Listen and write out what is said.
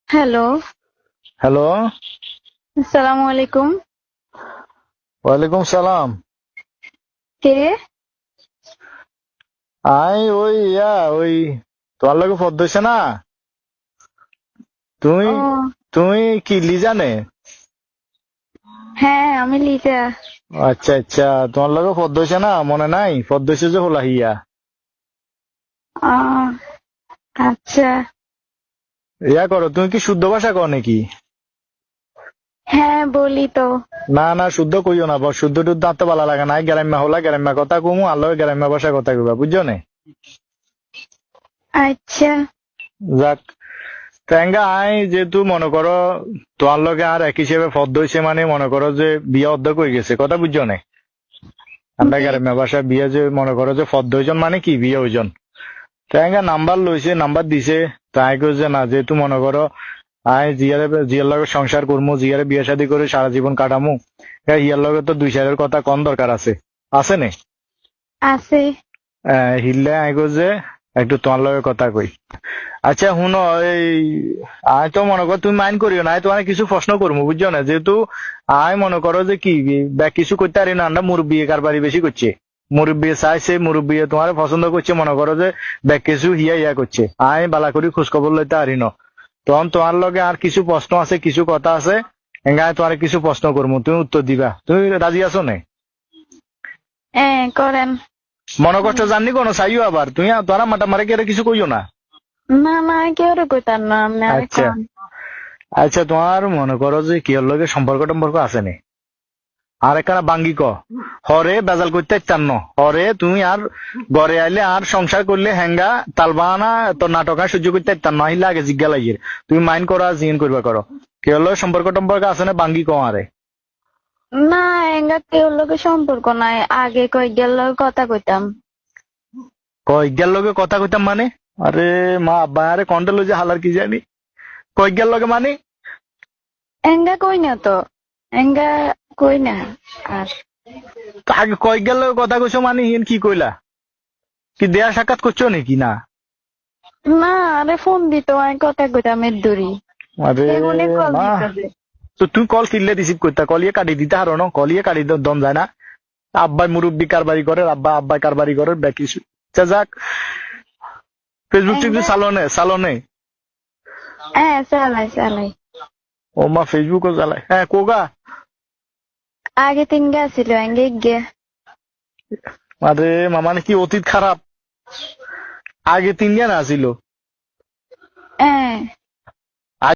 Hello, hello. আসসালামু আলাইকুম। ওয়ালাইকুম সালাম। কে? ওই তোমার লগে ফোন দিছে না? তুমি ও তুমি কি লিজানে? হ্যাঁ, আমি লিজা। আচ্ছা আচ্ছা, তোমার লগে ফোন দিছে না, মনে নাই? ফোন দিছে যে হলাহিয়া। আহ, আচ্ছা। ইয়া করো, তুমি কি শুদ্ধ ভাষা কও নাকি? হ্যাঁ, বলি তো। না না, শুদ্ধ কইও না, শুদ্ধ টুদ্ধ আনতে ভালো লাগে না। গ্রাম্য হলা গ্রাম্য কথা কমু, আর লগে গ্রাম্য ভাষা কথা কইবা, বুঝছো না? আচ্ছা। যাক, তেঙ্গা যেহেতু মনে করো তোমার লগে আর এক হিসেবে ফদ হয়েছে, মানে মনে করো যে বিয়ে অর্ধেক হয়ে গেছে, কথা বুঝছো না? আমরা জি। গ্রাম্য ভাষা বিয়ে যে মনে করো যে ফদ হইজন মানে কি বিয়ে হইজন। তাই নাম্বার লইছে, নাম্বার দিছে। তাই কইছে না, যেহেতু মনে করো জিয়ার লগে সংসার করমু, জিয়ারে বিয়ে শাদী করে সারা জীবন কাটামু, হিয়ার লগে তো দুই সাইডের কথা কন দরকার আছে নে? আছে। হিললে আই কইছে একটু তোমার লগে কথা কই। আচ্ছা শুনো, আয় তো মনে করো তুমি মাইন্ড করিও না, তোমার কিছু প্রশ্ন করবো, বুঝছো না? যেহেতু আয় মনে করো যে কি কিছু করতে পারি না, আমরা মুরব্বী কারবারি বেশি করছে। মুরব্বী চাইছে, মুরব্বী তোমার পছন্দ করছে, মনে করো যে ব্যাগ কিছু হিয়া করছে, আয় বালা করি খোঁজ খবর লইতে পারি না। তখন তোমার লগে আর কিছু প্রশ্ন আছে, কিছু কথা আছে, এঙ্গায় তোমার কিছু প্রশ্ন করবো, তুমি উত্তর দিবা। তুমি রাজি আছো না? হ্যাঁ, করেন। মনে কষ্ট জাননি কোনো চাইও, আবার তুমি তোমার মাটা মারে কি কিছু কইও না। না না, কেউ কইতাম না, আপনি আরে আচ্ছা কন। আচ্ছা, তোমার মনে করো যে কি লগে সম্পর্ক টম্পর্ক আছে নি? আর একখানা বাঙ্গি হরে বেজাল করতে চান ন, হরে তুমি আর ঘরে আইলে আর সংসার করলে হেঙ্গা তালবানা তো নাটক আর সহ্য করতে চান না, আহিলে আগে জিজ্ঞা লাগিয়ে তুমি মাইন্ড করো আর জিন করবা করো। কে হলো সম্পর্ক টম্পর্ক আছে না বাঙ্গি আরে? না, এঙ্গা কেউ লোকের সম্পর্ক নাই, আগে কয়েকজন লোক কথা কইতাম। কয়েকগার লগে কথা কইতাম মানে? আরে মা আব্বা আরে কন্ট্রোল যে হালার কি জানি, কয়েকগার লগে মানে? এঙ্গা কই না তো, এঙ্গা কই না। আর আগে কয়েকগার লগে কথা কইছো মানে হিন কি কইলা? কি দেয়া সাক্ষাৎ করছো নাকি না? না, আরে ফোন দিত, আমি কথা কইতাম এর দূরি। আরে এমনি কল মা, দিতেছে। তো তুই কল কিনলে রিসিভ করতে, কলিয়ে কাটি দিতে হারো না, কলিয়ে কাটি দম যায় না। আব্বাই মুরব্বী কারবারি করে, আব্বাই কারবারি করে বাকি। আচ্ছা যাক, ফেসবুক টিভি এঙ্গা সালনে। হ্যাঁ, চালাই চালাই। ও মা ফেসবুকও চালায়, হ্যাঁ কোগা। আগে তিন গা ছিল, আগে গে। আরে মামা নাকি অতীত খারাপ, আগে 3 জন আসিল। হ্যাঁ।